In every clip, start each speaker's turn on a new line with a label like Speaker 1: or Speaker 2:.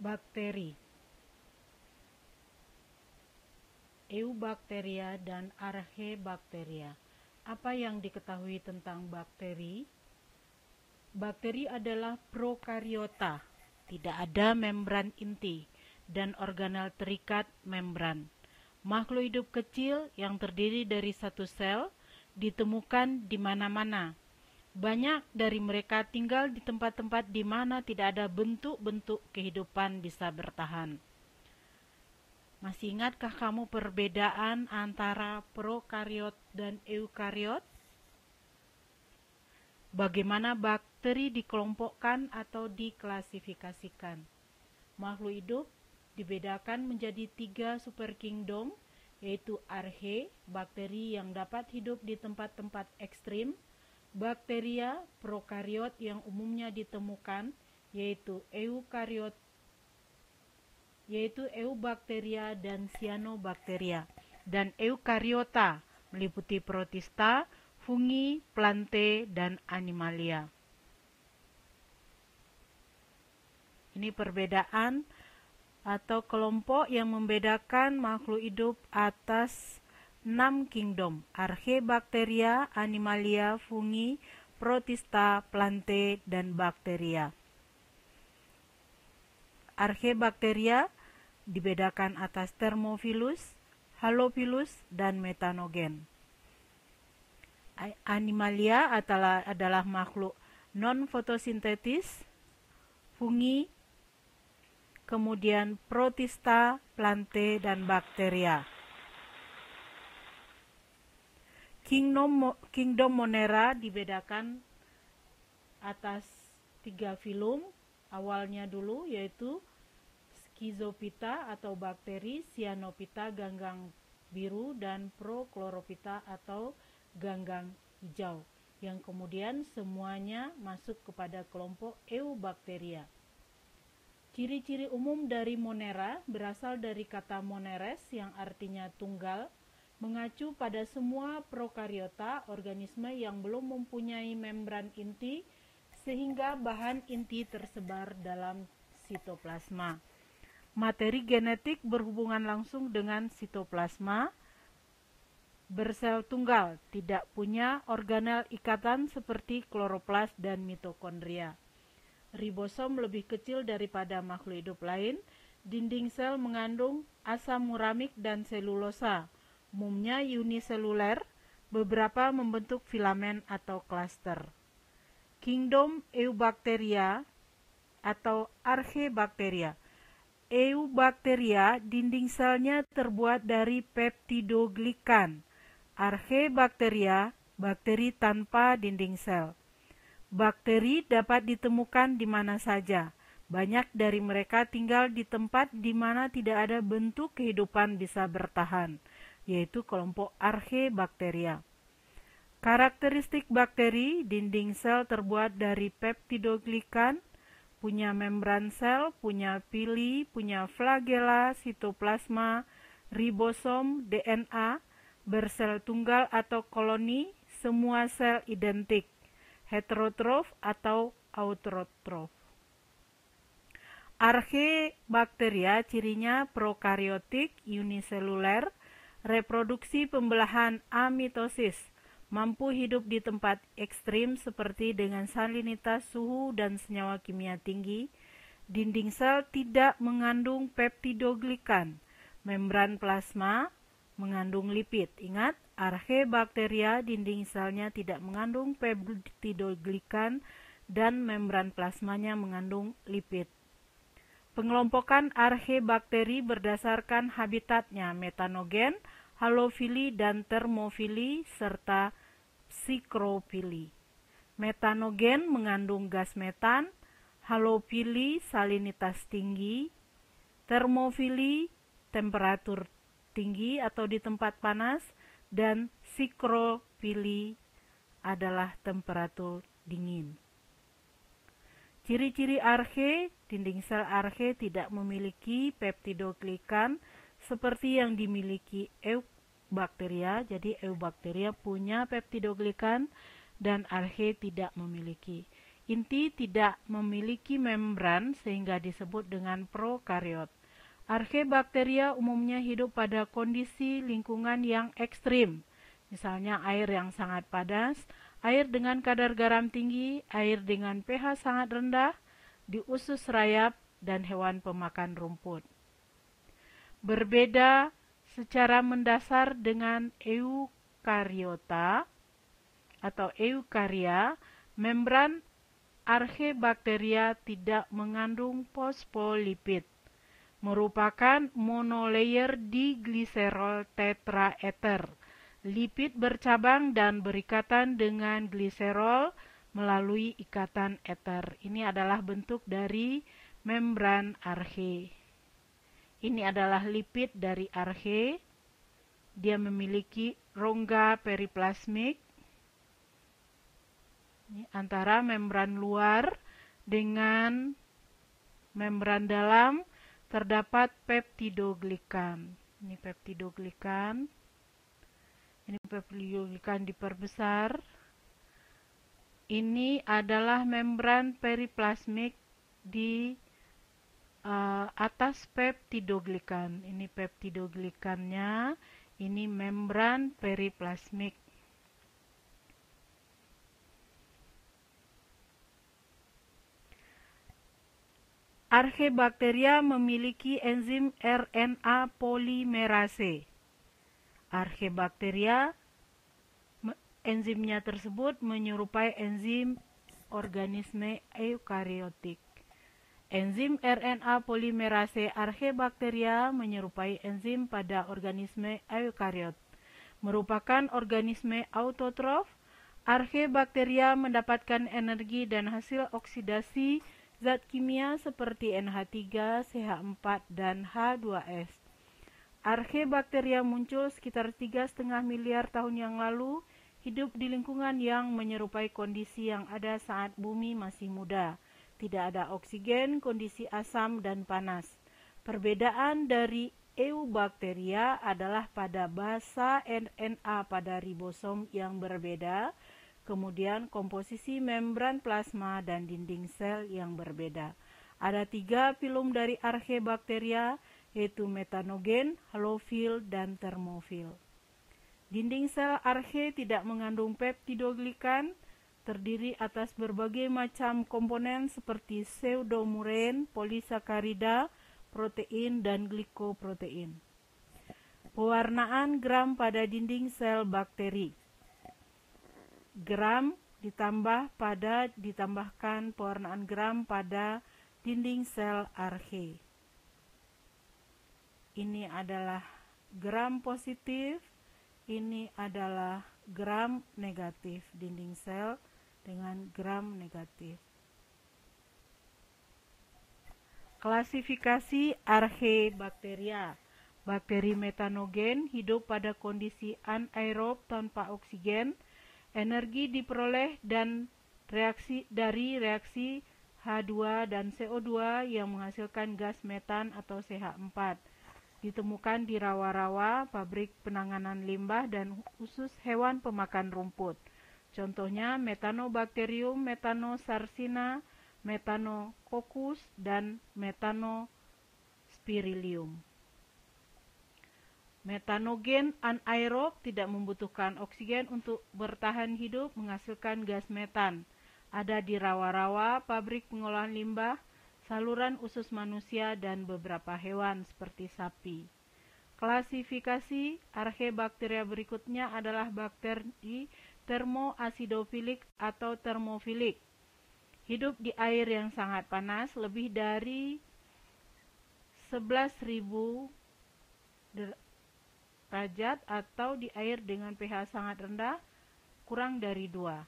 Speaker 1: Bakteri, Eubacteria dan Archaebacteria. Apa yang diketahui tentang bakteri? Bakteri adalah prokariota, tidak ada membran inti dan organel terikat membran. Makhluk hidup kecil yang terdiri dari satu sel ditemukan di mana-mana. Banyak dari mereka tinggal di tempat-tempat di mana tidak ada bentuk-bentuk kehidupan bisa bertahan. Masih ingatkah kamu perbedaan antara prokariot dan eukariot? Bagaimana bakteri dikelompokkan atau diklasifikasikan? Makhluk hidup dibedakan menjadi 3 superkingdom, yaitu arche, bakteri yang dapat hidup di tempat-tempat ekstrim, bakteria, prokariot yang umumnya ditemukan, yaitu eukariot, yaitu eubacteria dan cyanobacteria, dan eukariota meliputi protista, fungi, plante, dan animalia. Ini perbedaan atau kelompok yang membedakan makhluk hidup atas 6 kingdom: archaebacteria, animalia, fungi, protista, plante, dan bakteria. Archaebacteria dibedakan atas thermophilus, halophilus, dan metanogen. Animalia adalah makhluk non-fotosintetis, fungi, kemudian protista, plante, dan bakteria. Kingdom Monera dibedakan atas 3 filum awalnya dulu, yaitu Schizophyta atau bakteri, Cyanophyta ganggang biru, dan Prochlorophyta atau ganggang hijau, yang kemudian semuanya masuk kepada kelompok Eubacteria. Ciri-ciri umum dari Monera berasal dari kata moneres yang artinya tunggal, mengacu pada semua prokariota, organisme yang belum mempunyai membran inti sehingga bahan inti tersebar dalam sitoplasma. Materi genetik berhubungan langsung dengan sitoplasma, bersel tunggal, tidak punya organel ikatan seperti kloroplas dan mitokondria. Ribosom lebih kecil daripada makhluk hidup lain. Dinding sel mengandung asam uramik dan selulosa. Umumnya uniseluler, beberapa membentuk filamen atau klaster. Kingdom Eubacteria atau Archaebacteria. Eubacteria dinding selnya terbuat dari peptidoglikan. Archaebacteria bakteri tanpa dinding sel. Bakteri dapat ditemukan di mana saja. Banyak dari mereka tinggal di tempat di mana tidak ada bentuk kehidupan bisa bertahan, yaitu kelompok Archaebacteria. Karakteristik bakteri, dinding sel terbuat dari peptidoglikan, punya membran sel, punya pili, punya flagela, sitoplasma, ribosom, DNA, bersel tunggal atau koloni, semua sel identik, heterotrof atau autotrof. Archaebacteria cirinya prokariotik, uniseluler, reproduksi pembelahan amitosis, mampu hidup di tempat ekstrim seperti dengan salinitas, suhu, dan senyawa kimia tinggi. Dinding sel tidak mengandung peptidoglikan. Membran plasma mengandung lipid. Ingat, Archaebacteria dinding selnya tidak mengandung peptidoglikan dan membran plasmanya mengandung lipid. Pengelompokan archaebakteri berdasarkan habitatnya, metanogen, halofili, dan termofili, serta psikropili. Metanogen mengandung gas metan, halofili salinitas tinggi, termofili temperatur tinggi atau di tempat panas, dan psikropili adalah temperatur dingin. Ciri-ciri arche, dinding sel arche tidak memiliki peptidoglikan seperti yang dimiliki eubacteria. Jadi eubacteria punya peptidoglikan dan arche tidak memiliki. inti tidak memiliki membran sehingga disebut dengan prokariot. Archaebacteria umumnya hidup pada kondisi lingkungan yang ekstrim, misalnya air yang sangat panas, air dengan kadar garam tinggi, air dengan pH sangat rendah, di usus rayap, dan hewan pemakan rumput. Berbeda secara mendasar dengan eukariota atau eukarya, membran Archaebacteria tidak mengandung fosfolipid, merupakan monolayer diglycerol tetraether. Lipid bercabang dan berikatan dengan gliserol melalui ikatan ether. Ini adalah bentuk dari membran archaea. Ini adalah lipid dari archaea. Dia memiliki rongga periplasmik. Ini antara membran luar dengan membran dalam terdapat peptidoglikan. Ini peptidoglikan. Ini peptidoglikan diperbesar. Ini adalah membran periplasmik di atas peptidoglikan. Ini peptidoglikannya. Ini membran periplasmik. Archaebacteria memiliki enzim RNA polimerase. Archaebacteria, enzimnya tersebut menyerupai enzim organisme eukariotik. Enzim RNA polimerase Archaebacteria menyerupai enzim pada organisme eukariot. Merupakan organisme autotrof, Archaebacteria mendapatkan energi dan hasil oksidasi zat kimia seperti NH3, CH4, dan H2S. Archaebacteria muncul sekitar 3,5 miliar tahun yang lalu, hidup di lingkungan yang menyerupai kondisi yang ada saat bumi masih muda. Tidak ada oksigen, kondisi asam dan panas. Perbedaan dari eubacteria adalah pada basa RNA pada ribosom yang berbeda, kemudian komposisi membran plasma dan dinding sel yang berbeda. Ada 3 filum dari Archaebacteria, yaitu metanogen, halofil, dan termofil. Dinding sel archaea tidak mengandung peptidoglikan, terdiri atas berbagai macam komponen seperti pseudomurein, polisakarida, protein, dan glikoprotein. Pewarnaan gram pada dinding sel bakteri. Gram ditambahkan pewarnaan gram pada dinding sel archaea. Ini adalah gram positif, ini adalah gram negatif, dinding sel dengan gram negatif. Klasifikasi Archaebacteria. Bakteri metanogen hidup pada kondisi anaerob tanpa oksigen. Energi diperoleh dan dari reaksi H2 dan CO2 yang menghasilkan gas metan atau CH4. Ditemukan di rawa-rawa, pabrik penanganan limbah, dan usus hewan pemakan rumput. Contohnya Methanobacterium, Methanosarsina, Methanococcus, dan Methanospirillum. Metanogen anaerob tidak membutuhkan oksigen untuk bertahan hidup, menghasilkan gas metan. Ada di rawa-rawa, pabrik pengolahan limbah, saluran usus manusia, dan beberapa hewan seperti sapi. Klasifikasi Archaebacteria berikutnya adalah bakteri termoasidofilik atau termofilik. Hidup di air yang sangat panas, lebih dari 11.000 derajat, atau di air dengan pH sangat rendah, kurang dari 2.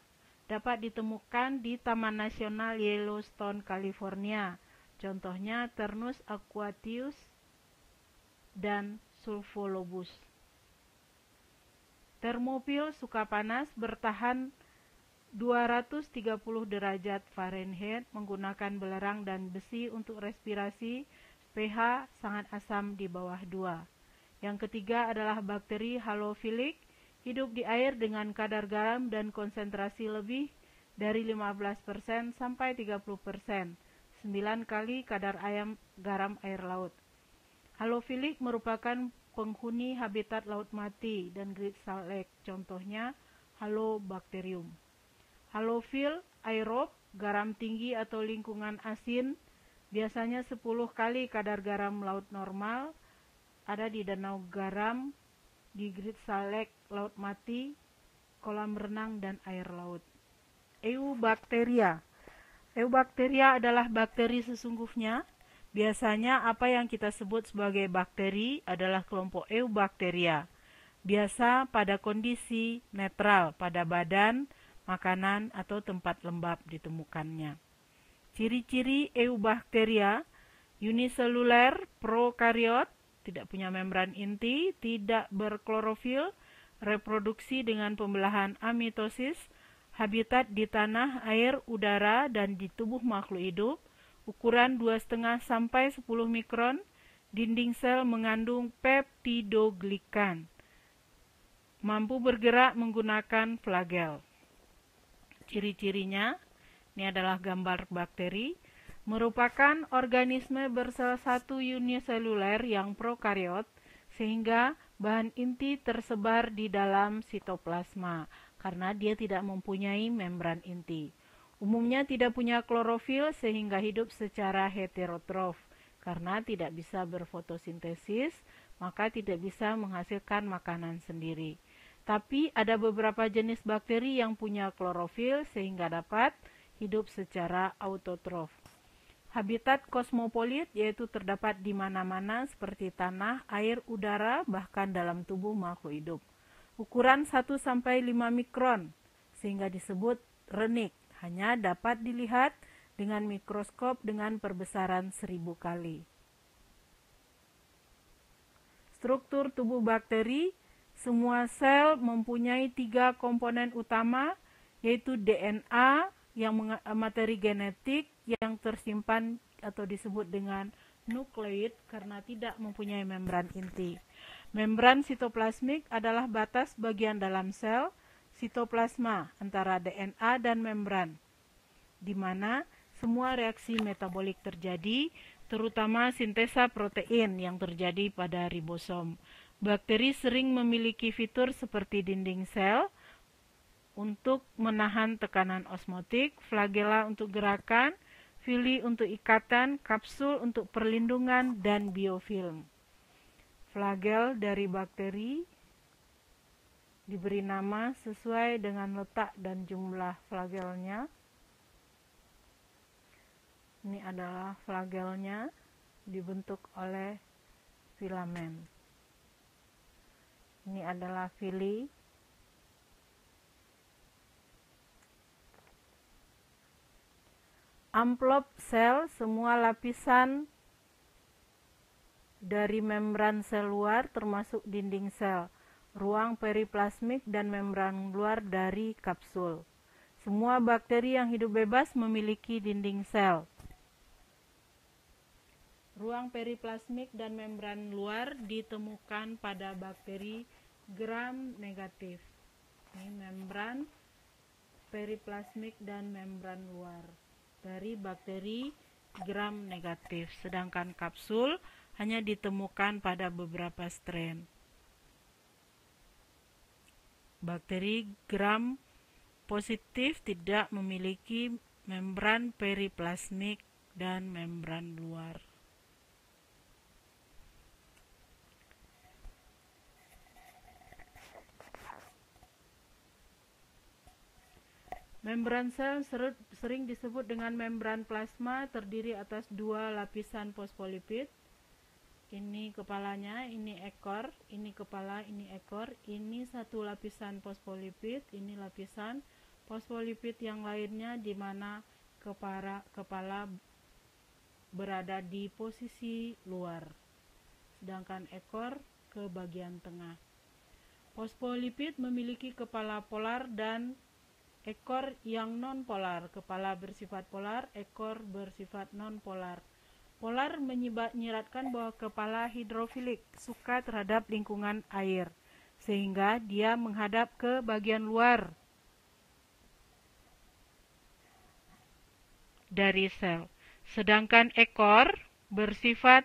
Speaker 1: Dapat ditemukan di Taman Nasional Yellowstone, California. Contohnya Turnus aquatius dan Sulfolobus. Termofil suka panas, bertahan 230 derajat Fahrenheit, menggunakan belerang dan besi untuk respirasi, pH sangat asam di bawah 2. Yang ketiga adalah bakteri halofilik, hidup di air dengan kadar garam dan konsentrasi lebih dari 15% sampai 30%, 9 kali kadar garam air laut. Halofilik merupakan penghuni habitat laut mati dan Great Salt Lake, contohnya Halobacterium. Halofil aerob, garam tinggi atau lingkungan asin, biasanya 10 kali kadar garam laut normal, ada di danau garam, di Great Salt Lake, laut mati, kolam renang, dan air laut. Eubacteria. Eubacteria adalah bakteri sesungguhnya. Biasanya apa yang kita sebut sebagai bakteri adalah kelompok Eubacteria. Biasa pada kondisi netral pada badan, makanan, atau tempat lembab ditemukannya. Ciri-ciri Eubacteria: uniseluler, prokariot, tidak punya membran inti, tidak berklorofil, reproduksi dengan pembelahan amitosis, habitat di tanah, air, udara, dan di tubuh makhluk hidup, ukuran 2,5 sampai 10 mikron, dinding sel mengandung peptidoglikan, mampu bergerak menggunakan flagel. Ciri-cirinya, ini adalah gambar bakteri, merupakan organisme bersel satu uniseluler yang prokariot, sehingga bahan inti tersebar di dalam sitoplasma karena dia tidak mempunyai membran inti. Umumnya tidak punya klorofil sehingga hidup secara heterotrof. Karena tidak bisa berfotosintesis, maka tidak bisa menghasilkan makanan sendiri. Tapi ada beberapa jenis bakteri yang punya klorofil sehingga dapat hidup secara autotrof. Habitat kosmopolit yaitu terdapat di mana-mana seperti tanah, air, udara, bahkan dalam tubuh makhluk hidup. Ukuran 1-5 mikron sehingga disebut renik, hanya dapat dilihat dengan mikroskop dengan perbesaran 1000 kali. Struktur tubuh bakteri: semua sel mempunyai 3 komponen utama, yaitu DNA yang materi genetik yang tersimpan atau disebut dengan nukleid karena tidak mempunyai membran inti. Membran sitoplasmik adalah batas bagian dalam sel sitoplasma antara DNA dan membran, di mana semua reaksi metabolik terjadi, terutama sintesa protein yang terjadi pada ribosom. Bakteri sering memiliki fitur seperti dinding sel untuk menahan tekanan osmotik, flagela untuk gerakan, fili untuk ikatan, kapsul untuk perlindungan, dan biofilm. Flagel dari bakteri diberi nama sesuai dengan letak dan jumlah flagelnya. Ini adalah flagelnya, dibentuk oleh filamen. Ini adalah fili. Amplop sel, semua lapisan dari membran sel luar termasuk dinding sel, ruang periplasmik, dan membran luar dari kapsul. Semua bakteri yang hidup bebas memiliki dinding sel. Ruang periplasmik dan membran luar ditemukan pada bakteri gram negatif. Ini membran periplasmik dan membran luar dari bakteri gram negatif, sedangkan kapsul hanya ditemukan pada beberapa strain. Bakteri gram positif tidak memiliki membran periplasmik dan membran luar. Membran sel sering disebut dengan membran plasma, terdiri atas 2 lapisan fosfolipid. Ini kepalanya, ini ekor, ini kepala, ini ekor, ini 1 lapisan fosfolipid, ini lapisan fosfolipid yang lainnya, di mana kepala berada di posisi luar, sedangkan ekor ke bagian tengah. Fosfolipid memiliki kepala polar dan ekor yang non-polar. Kepala bersifat polar, ekor bersifat non-polar. Polar menyiratkan bahwa kepala hidrofilik, suka terhadap lingkungan air, sehingga dia menghadap ke bagian luar. dari sel. Sedangkan ekor bersifat